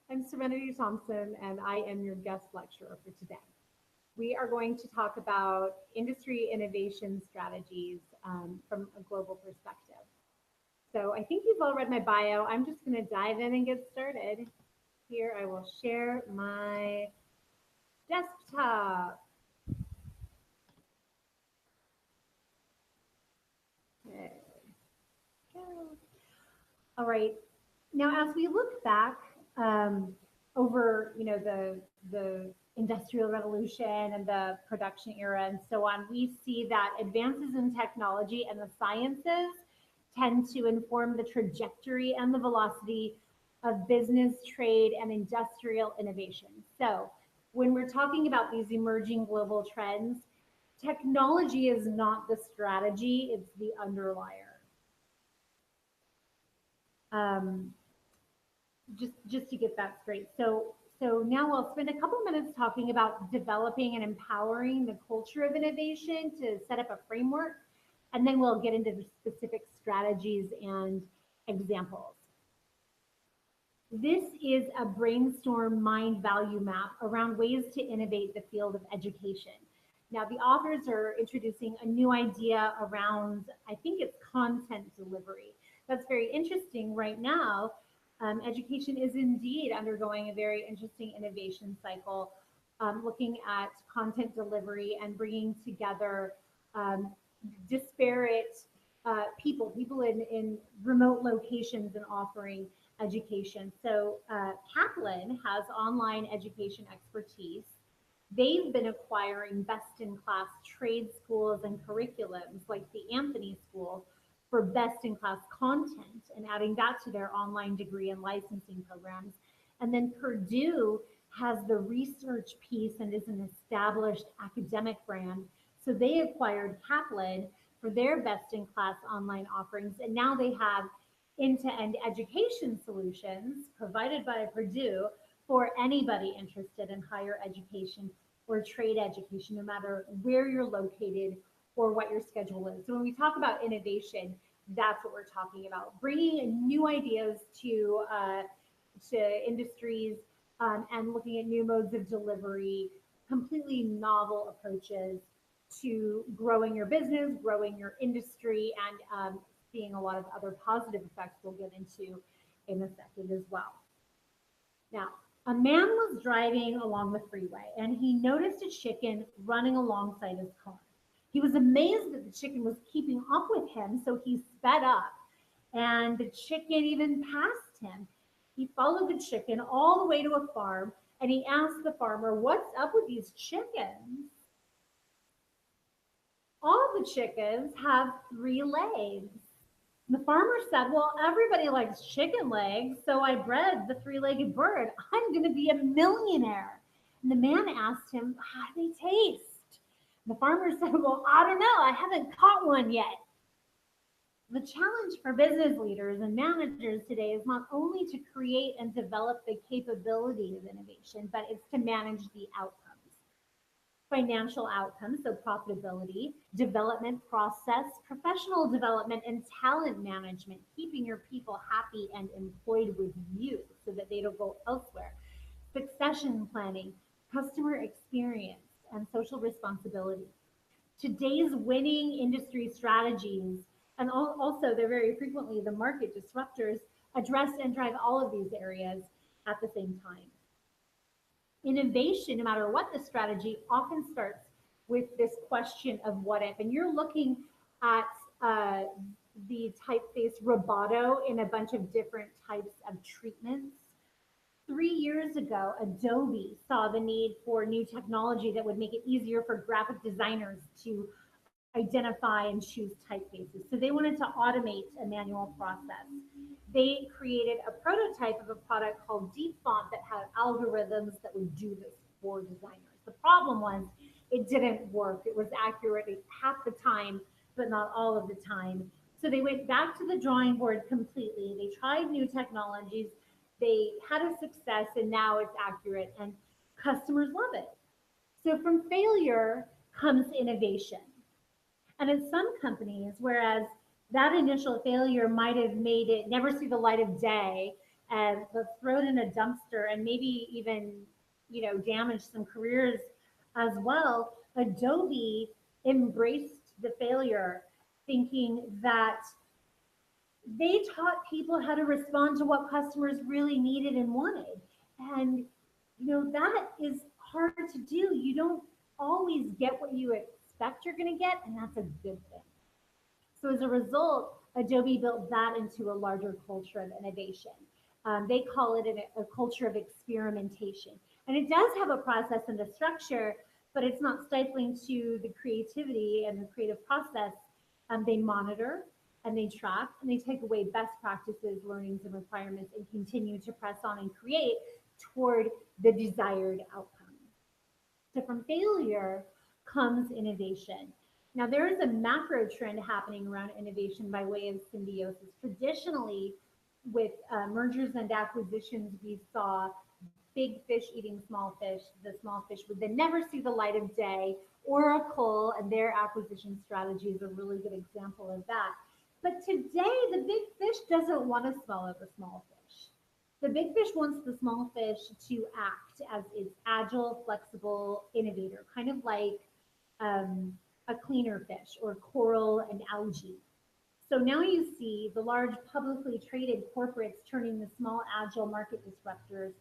I'm Serenity Thompson, and I am your guest lecturer for today. We are going to talk about industry innovation strategies from a global perspective. So I think you've all read my bio. I'm just going to dive in and get started. Here I will share my desktop. There we go. All right. Now, as we look back over, the industrial revolution and the production era and so on, we see that advances in technology and the sciences tend to inform the trajectory and the velocity of business, trade, and industrial innovation. So, when we're talking about these emerging global trends, technology is not the strategy; it's the underlier. Um, just to get that straight. So now I'll spend a couple of minutes talking about developing and empowering the culture of innovation to set up a framework, and then we'll get into the specific strategies and examples. This is a brainstorm mind value map around ways to innovate the field of education. Now, the authors are introducing a new idea around, I think it's content delivery. That's very interesting right now. Education is indeed undergoing a very interesting innovation cycle, looking at content delivery and bringing together um, disparate people in remote locations and offering education. So Kaplan has online education expertise. They've been acquiring best in class trade schools and curriculums like the Anthony School for best in class content and adding that to their online degree and licensing programs. And then Purdue has the research piece and is an established academic brand. So they acquired Kaplan for their best in class online offerings. And now they have end to end education solutions provided by Purdue for anybody interested in higher education or trade education, no matter where you're located or what your schedule is. So when we talk about innovation, that's what we're talking about: bringing new ideas to industries and looking at new modes of delivery, completely novel approaches to growing your business, growing your industry, and seeing a lot of other positive effects we'll get into in a second as well. Now, a man was driving along the freeway and he noticed a chicken running alongside his car. He was amazed that the chicken was keeping up with him, so he sped up and the chicken even passed him. He followed the chicken all the way to a farm and he asked the farmer, "What's up with these chickens? All the chickens have three legs." The farmer said, "Well, everybody likes chicken legs, so I bred the three-legged bird. I'm going to be a millionaire." And the man asked him, "How do they taste?" The farmer said, "Well, I don't know. I haven't caught one yet." The challenge for business leaders and managers today is not only to create and develop the capability of innovation, but it's to manage the outcomes. Financial outcomes, so profitability, development process, professional development, and talent management, keeping your people happy and employed with you so that they don't go elsewhere. Succession planning, customer experience, and social responsibility. Today's winning industry strategies, and also they're very frequently the market disruptors, address and drive all of these areas at the same time. Innovation, no matter what the strategy, often starts with this question of what if. And you're looking at the typeface Roboto in a bunch of different types of treatments. 3 years ago, Adobe saw the need for new technology that would make it easier for graphic designers to identify and choose typefaces. So they wanted to automate a manual process. They created a prototype of a product called Deep Font that had algorithms that would do this for designers. The problem was it didn't work. It was accurate half the time, but not all of the time. So they went back to the drawing board completely. They tried new technologies. They had a success, and now it's accurate, and customers love it. So from failure comes innovation. And in some companies, whereas that initial failure might have made it never see the light of day and let's throw it in a dumpster and maybe even, damage some careers as well. Adobe embraced the failure, thinking that they taught people how to respond to what customers really needed and wanted. And, that is hard to do. You don't always get what you expect you're going to get, and that's a good thing. So as a result, Adobe built that into a larger culture of innovation. They call it a culture of experimentation. And it does have a process and a structure, but it's not stifling to the creativity and the creative process. They monitor and they track and they take away best practices, learnings, and requirements and continue to press on and create toward the desired outcome. So from failure comes innovation. Now, there is a macro trend happening around innovation by way of symbiosis. Traditionally, with mergers and acquisitions, we saw big fish eating small fish. The small fish would then never see the light of day. Oracle and their acquisition strategy is a really good example of that. But today, the big fish doesn't want to swallow the small fish. The big fish wants the small fish to act as its agile, flexible innovator, kind of like a cleaner fish or coral and algae. So now you see the large publicly traded corporates turning the small agile market disruptors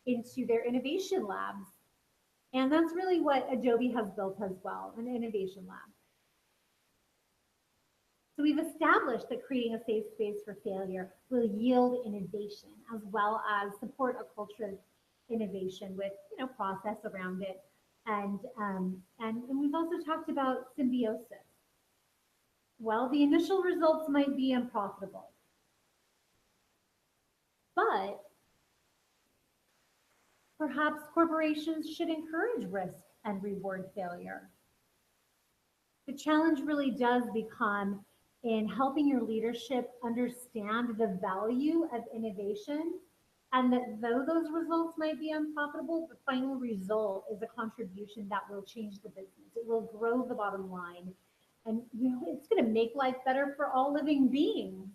into their innovation labs. And that's really what Adobe has built as well, an innovation lab. So we've established that creating a safe space for failure will yield innovation as well as support a culture of innovation with process around it. And we've also talked about symbiosis. Well, the initial results might be unprofitable, but perhaps corporations should encourage risk and reward failure. The challenge really does become in helping your leadership understand the value of innovation, and that though those results might be unprofitable, the final result is a contribution that will change the business. It will grow the bottom line, and it's going to make life better for all living beings.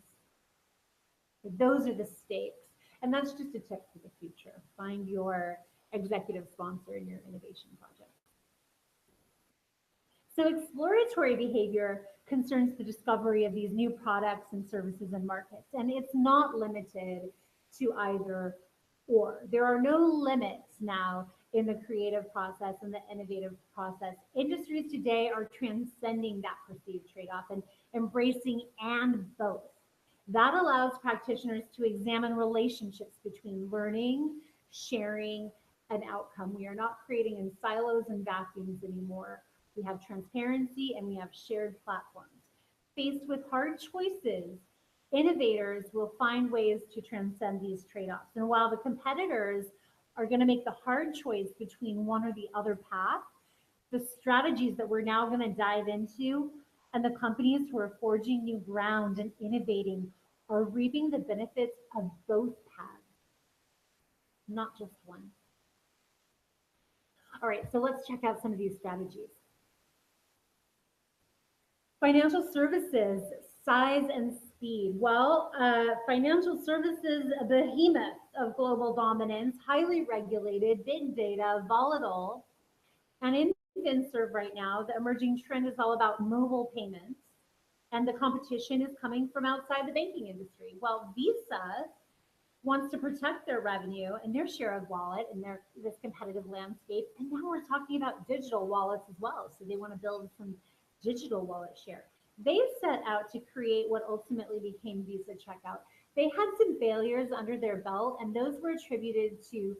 Those are the stakes, and that's just a tip for the future. Find your executive sponsor in your innovation project. So exploratory behavior concerns the discovery of these new products and services and markets, and it's not limited to either or. There are no limits now in the creative process and the innovative process. Industries today are transcending that perceived trade-off and embracing and both. That allows practitioners to examine relationships between learning, sharing, and outcome. We are not creating in silos and vacuums anymore. We have transparency and we have shared platforms. Faced with hard choices, innovators will find ways to transcend these trade-offs. And while the competitors are going to make the hard choice between one or the other path, the strategies that we're now going to dive into and the companies who are forging new ground and innovating are reaping the benefits of both paths, not just one. All right, so let's check out some of these strategies. Financial services, size and speed. Well, financial services, a behemoth of global dominance, highly regulated, big data, volatile. And in FinServe right now, the emerging trend is all about mobile payments. And the competition is coming from outside the banking industry. Well, Visa wants to protect their revenue and their share of wallet in this competitive landscape. And now we're talking about digital wallets as well. So they want to build some digital wallet share. They set out to create what ultimately became Visa Checkout. They had some failures under their belt, and those were attributed to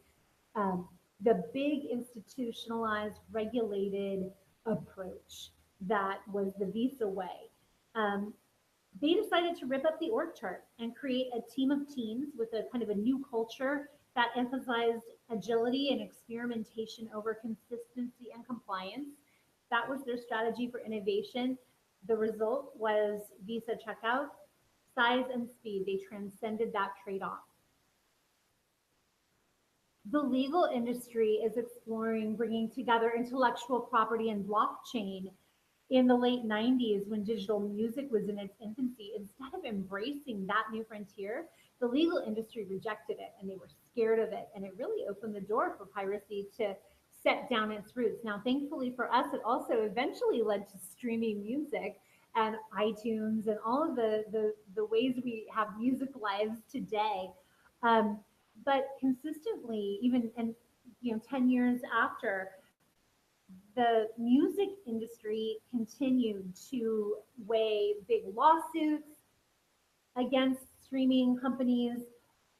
the big institutionalized, regulated approach that was the Visa way. They decided to rip up the org chart and create a team of teams with a kind of a new culture that emphasized agility and experimentation over consistency and compliance. That was their strategy for innovation. The result was Visa Checkout, size and speed. They transcended that trade-off. The legal industry is exploring bringing together intellectual property and blockchain. In the late 90s, when digital music was in its infancy, instead of embracing that new frontier, the legal industry rejected door for piracy to set down its roots. Now, thankfully for us, it also eventually led to streaming music and iTunes and all of the ways we have music lives today. Um, but consistently, even and 10 years after, the music industry continued to weigh big lawsuits against streaming companies,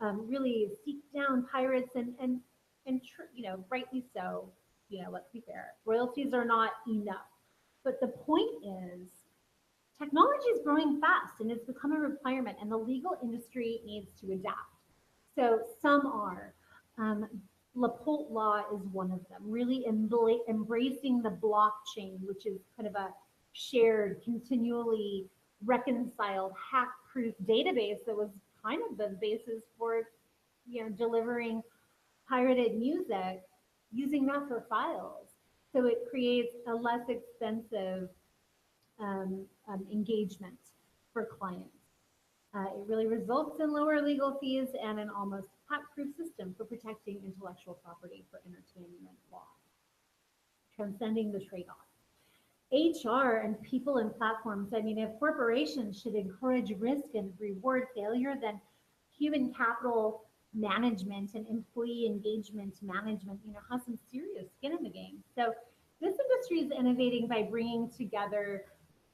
really seek down pirates, and rightly so. Let's be fair, royalties are not enough. But the point is, technology is growing fast and it's become a requirement, and the legal industry needs to adapt. So some are. Um, Laporte law is one of them, really embracing the blockchain, which is kind of a shared, continually reconciled, hack-proof database that was kind of the basis for delivering pirated music, using that for files. So it creates a less expensive engagement for clients. It really results in lower legal fees and an almost hack-proof system for protecting intellectual property for entertainment law, transcending the trade-off. HR and people and platforms, I mean, if corporations should encourage risk and reward failure, then human capital management and employee engagement management, has some serious skin in the game. So this industry is innovating by bringing together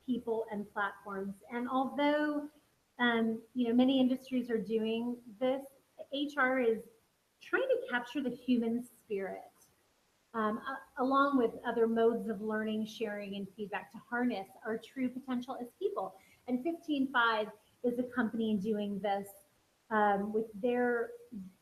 people and platforms. And although, many industries are doing this, HR is trying to capture the human spirit, along with other modes of learning, sharing, and feedback to harness our true potential as people. And 15Five is a company doing this with their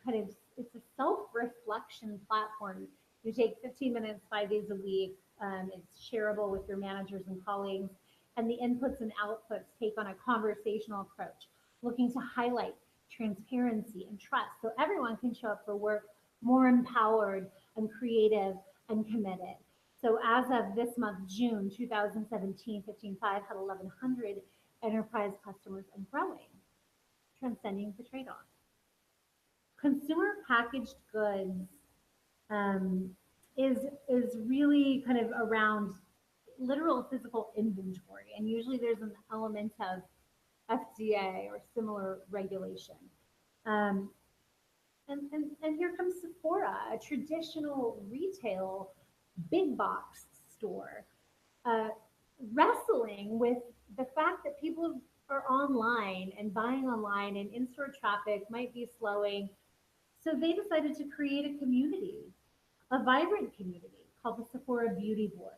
it's a self-reflection platform. You take 15 minutes, 5 days a week. It's shareable with your managers and colleagues. And the inputs and outputs take on a conversational approach, looking to highlight transparency and trust so everyone can show up for work more empowered and creative and committed. So as of this month, June 2017, 15Five had 1,100 enterprise customers and growing, transcending the trade-off. Consumer packaged goods is really kind of around literal physical inventory, and usually there's an element of FDA or similar regulation. Um, and here comes Sephora, a traditional retail big box store, uh, wrestling with the fact that people are online and buying online, and in-store traffic might be slowing. So they decided to create a community, a vibrant community called the Sephora Beauty Board.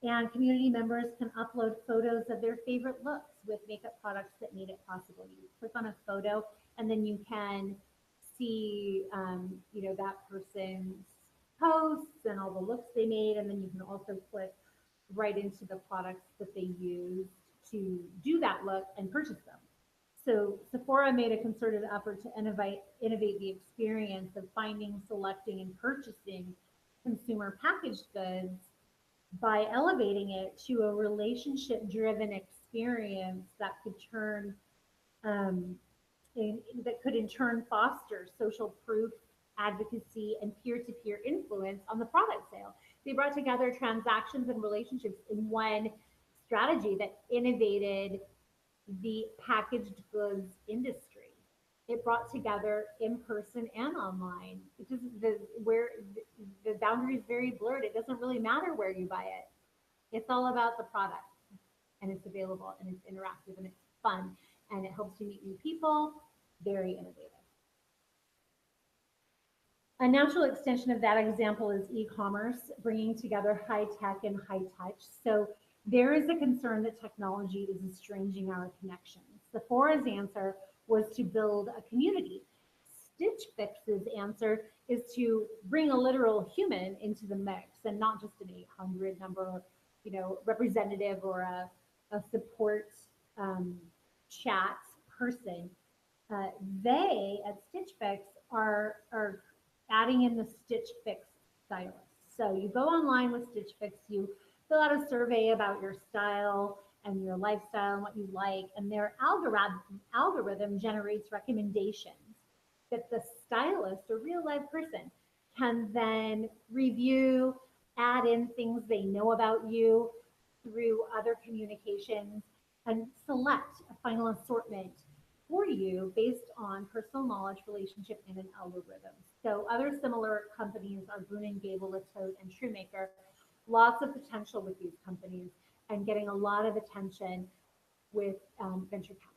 And community members can upload photos of their favorite looks with makeup products that made it possible. You click on a photo, and then you can see, that person's posts and all the looks they made, and then you can also click right into the products that they used to do that look and purchase them. So Sephora made a concerted effort to innovate the experience of finding, selecting, and purchasing consumer packaged goods by elevating it to a relationship-driven experience that could um, that could in turn foster social proof, advocacy, and peer-to-peer influence on the product sale. They brought together transactions and relationships in one strategy that innovated the packaged goods industry. It brought together in person and online. It doesn't the boundary is very blurred. It doesn't really matter where you buy it. It's all about the product, and it's available, and it's interactive, and it's fun, and it helps you meet new people. Very innovative. A natural extension of that example is e-commerce, bringing together high tech and high touch. So there is a concern that technology is estranging our connections. Sephora's answer was to build a community. Stitch Fix's answer is to bring a literal human into the mix, and not just an 800 number, representative or a support chat person. They at Stitch Fix are adding in the Stitch Fix stylist. So you go online with Stitch Fix, you fill out a survey about your style and your lifestyle and what you like, and their algorithm generates recommendations that the stylist, a real live person, can then review, add in things they know about you through other communications, and select a final assortment for you based on personal knowledge, relationship, and an algorithm. So other similar companies are Brun and Gable, Latote, and Shoemaker. Lots of potential with these companies and getting a lot of attention with venture capitalists.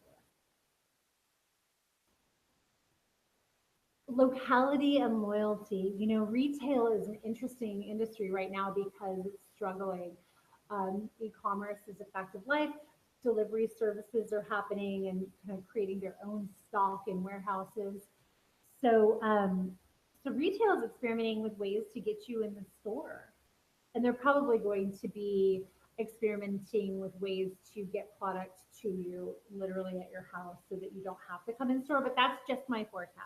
Locality and loyalty. You know, retail is an interesting industry right now because it's struggling. E-commerce is a fact of life. Delivery services are happening and kind of creating their own stock in warehouses. So, so retail is experimenting with ways to get you in the store, and they're probably going to be experimenting with ways to get product to you literally at your house so that you don't have to come in store. But that's just my forecast.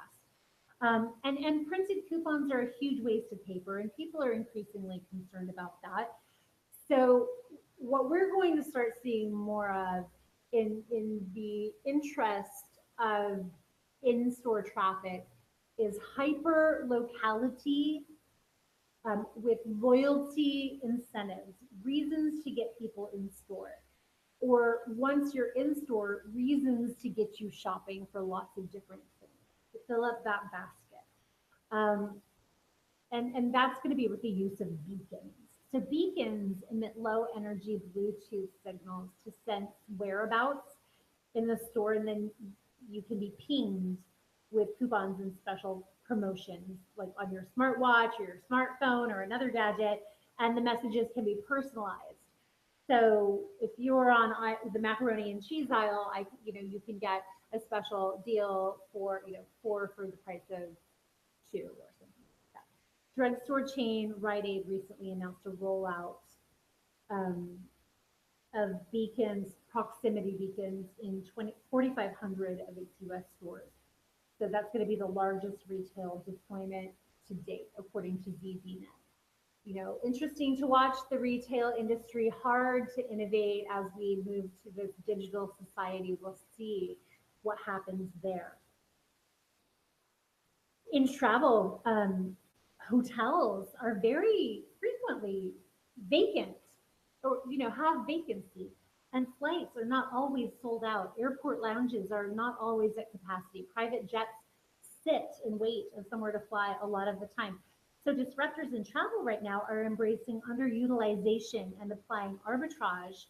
And printed coupons are a huge waste of paper, and people are increasingly concerned about that. So what we're going to start seeing more of in the interest of in-store traffic is hyper locality with loyalty incentives, reasons to get people in store. Or once you're in store, reasons to get you shopping for lots of different things to fill up that basket. Um, and that's going to be with the use of beacons. So beacons emit low energy Bluetooth signals to sense whereabouts in the store, and then you can be pinged with coupons and special promotions, like on your smartwatch or your smartphone or another gadget, and the messages can be personalized. So if you're on the macaroni and cheese aisle, you can get a special deal for, four for the price of two or something like that. Drugstore chain Rite Aid recently announced a rollout um, of beacons, proximity beacons in 4,500 of its US stores. So that's going to be the largest retail deployment to date, according to ZZNet. Interesting to watch the retail industry, hard to innovate as we move to this digital society. We'll see what happens there. In travel, hotels are very frequently vacant or, have vacancy, and flights are not always sold out. Airport lounges are not always at capacity. Private jets sit and wait of somewhere to fly a lot of the time. So disruptors in travel right now are embracing underutilization and applying arbitrage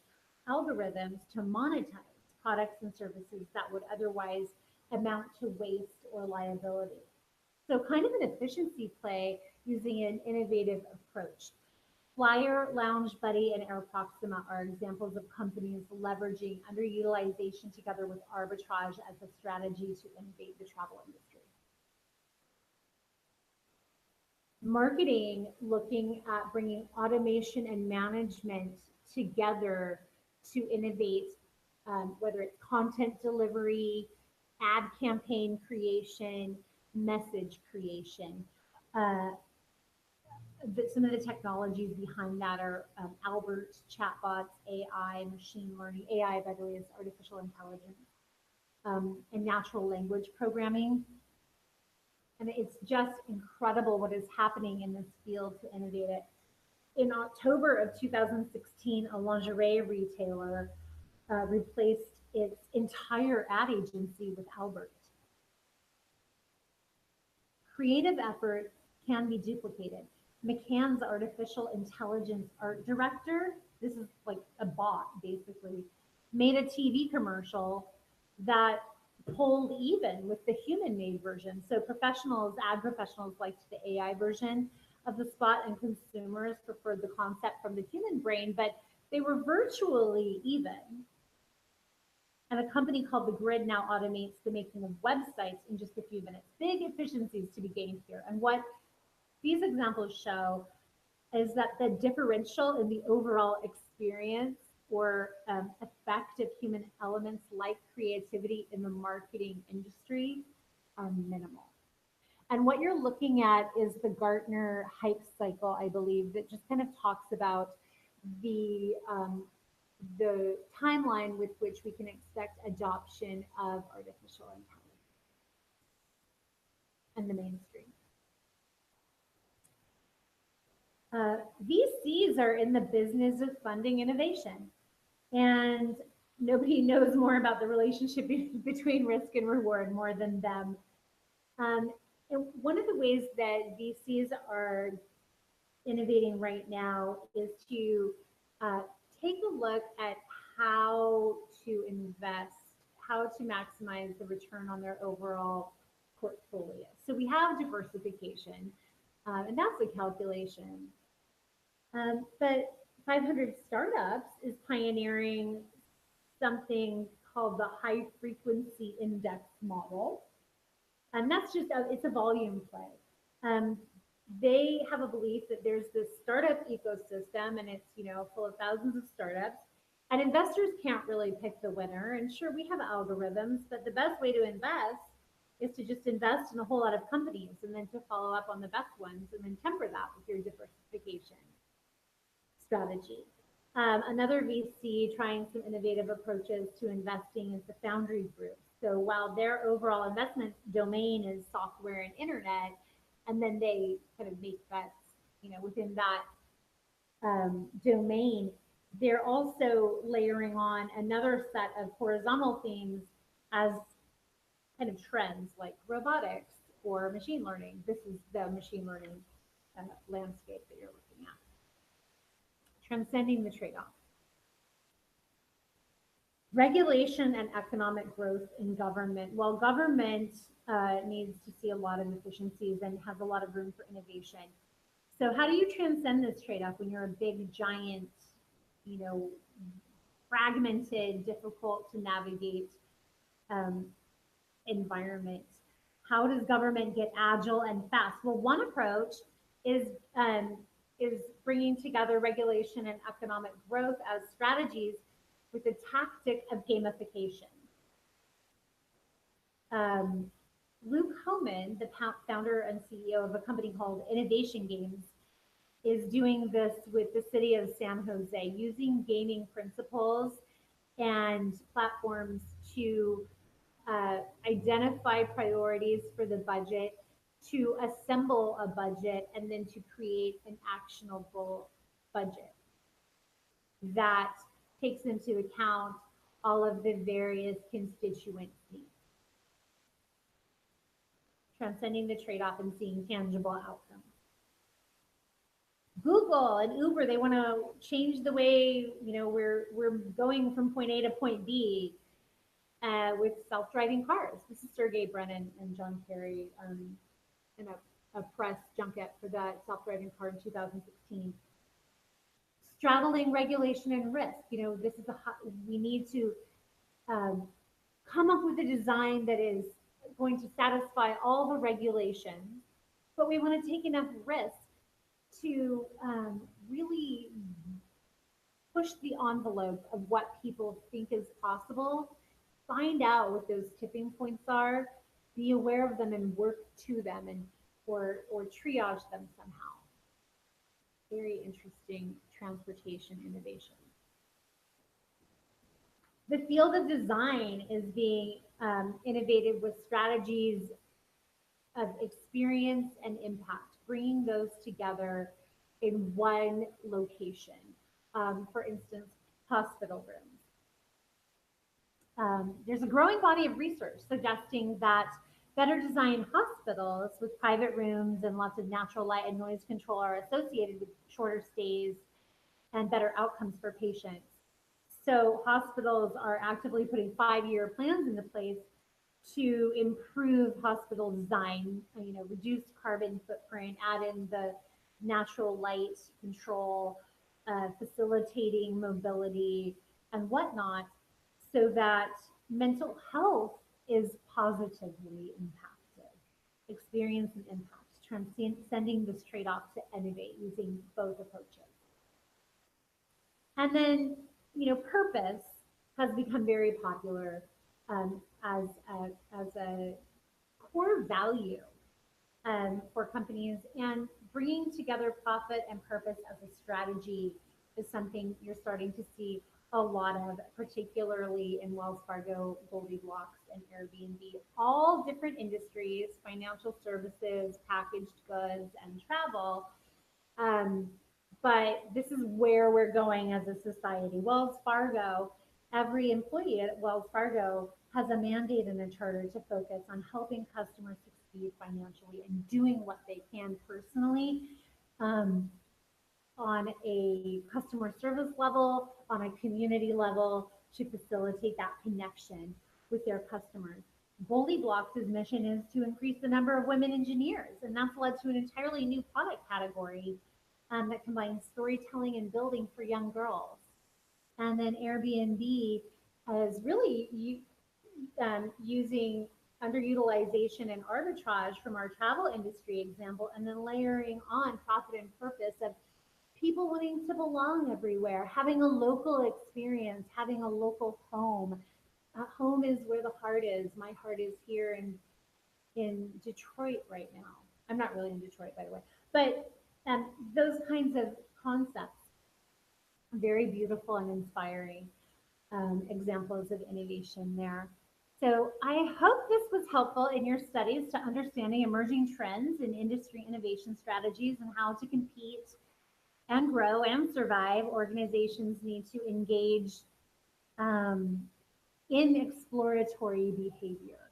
algorithms to monetize products and services that would otherwise amount to waste or liability. So kind of an efficiency play using an innovative approach. Flyer, Lounge Buddy, and Air Proxima are examples of companies leveraging underutilization together with arbitrage as a strategy to innovate the travel industry. Marketing, looking at bringing automation and management together to innovate, whether it's content delivery, ad campaign creation, message creation. Some of the technologies behind that are Albert chatbots, AI, machine learning. AI, by the way, is artificial intelligence, and natural language programming. And it's just incredible what is happening in this field to innovate it. In October of 2016, a lingerie retailer replaced its entire ad agency with Albert. Creative effort can be duplicated. McCann's artificial intelligence art director, this is like a bot basically, made a TV commercial that pulled even with the human made version. So ad professionals liked the AI version of the spot, and consumers preferred the concept from the human brain, but they were virtually even. And a company called The Grid now automates the making of websites in just a few minutes. Big efficiencies to be gained here. And what these examples show is that the differential in the overall experience or effect of human elements like creativity in the marketing industry are minimal. And what you're looking at is the Gartner hype cycle, I believe, that just kind of talks about the timeline with which we can expect adoption of artificial intelligence and the mainstream. VCs are in the business of funding innovation, and nobody knows more about the relationship between risk and reward more than them. Um, and one of the ways that VCs are innovating right now is to uh, take a look at how to invest, how to maximize the return on their overall portfolio. So we have diversification, and that's a calculation. But 500 Startups is pioneering something called the high frequency index model. And that's just, it's a volume play. Um, they have a belief that there's this startup ecosystem and it's, full of thousands of startups. And investors can't really pick the winner. And sure, we have algorithms, but the best way to invest is to just invest in a whole lot of companies and then to follow up on the best ones and then temper that with your diversification strategy. Another VC trying some innovative approaches to investing is the Foundry Group. So while their overall investment domain is software and internet, and then they kind of make bets, within that domain, they're also layering on another set of horizontal themes as kind of trends like robotics or machine learning. This is the machine learning landscape that you're looking at. Transcending the trade-off. Regulation and economic growth in government. Well, government needs to see a lot of efficiencies and has a lot of room for innovation. So how do you transcend this trade-off when you're a big, giant, fragmented, difficult to navigate environment? How does government get agile and fast? Well, one approach is bringing together regulation and economic growth as strategies with the tactic of gamification. Luke Homan, the founder and CEO of a company called Innovation Games, is doing this with the city of San Jose, using gaming principles and platforms to identify priorities for the budget, to assemble a budget, and then to create an actionable budget that takes into account all of the various constituent needs. Transcending the trade-off and seeing tangible outcomes. Google and Uber, they want to change the way we're going from point A to point B with self-driving cars. This is Sergey Brin and John Kerry in a press junket for that self-driving car in 2016. Straddling regulation and risk. This is we need to come up with a design that is going to satisfy all the regulations, but we want to take enough risk to really push the envelope of what people think is possible, find out what those tipping points are, be aware of them and work to them and or triage them somehow. Very interesting transportation innovation. The field of design is being innovated with strategies of experience and impact, bringing those together in one location. For instance, hospital rooms. There's a growing body of research suggesting that better designed hospitals with private rooms and lots of natural light and noise control are associated with shorter stays and better outcomes for patients. So hospitals are actively putting 5-year plans into place to improve hospital design, reduce carbon footprint, add in the natural light control, facilitating mobility and whatnot, so that mental health is positively impacted. Experience and impact, transcending this trade-off to innovate using both approaches. And then, purpose has become very popular as a core value for companies, and bringing together profit and purpose as a strategy is something you're starting to see a lot of, particularly in Wells Fargo, Goldie Blocks, and Airbnb. All different industries, financial services, packaged goods, and travel, but this is where we're going as a society. Wells Fargo, every employee at Wells Fargo has a mandate and a charter to focus on helping customers succeed financially and doing what they can personally, um, on a customer service level, on a community level, to facilitate that connection with their customers. Bully Blocks' mission is to increase the number of women engineers, and that's led to an entirely new product category that combines storytelling and building for young girls. And then Airbnb is really using underutilization and arbitrage from our travel industry example, and then layering on profit and purpose of people wanting to belong everywhere, having a local experience, having a local home. Home is where the heart is. My heart is here in Detroit right now. I'm not really in Detroit, by the way, but those kinds of concepts, very beautiful and inspiring examples of innovation there. So I hope this was helpful in your studies to understanding emerging trends in industry innovation strategies and how to compete and grow and survive. Organizations need to engage um, in exploratory behavior.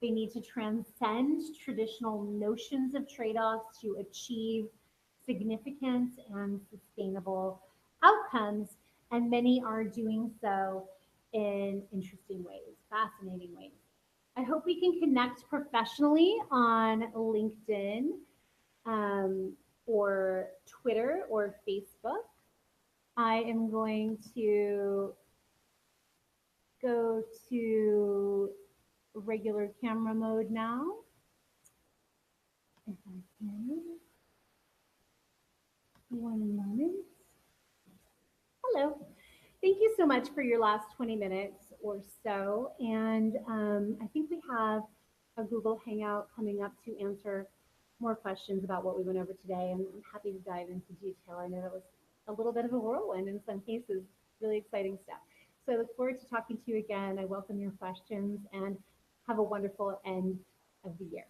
They need to transcend traditional notions of trade-offs to achieve significant and sustainable outcomes, and many are doing so in interesting ways, fascinating ways. I hope we can connect professionally on LinkedIn, um, or Twitter or Facebook. I am going to go to regular camera mode now. If I can. One moment. Hello. Thank you so much for your last 20 minutes or so. And I think we have a Google Hangout coming up to answer more questions about what we went over today. And I'm happy to dive into detail. I know that was a little bit of a whirlwind in some cases, really exciting stuff. So I look forward to talking to you again. I welcome your questions and have a wonderful end of the year.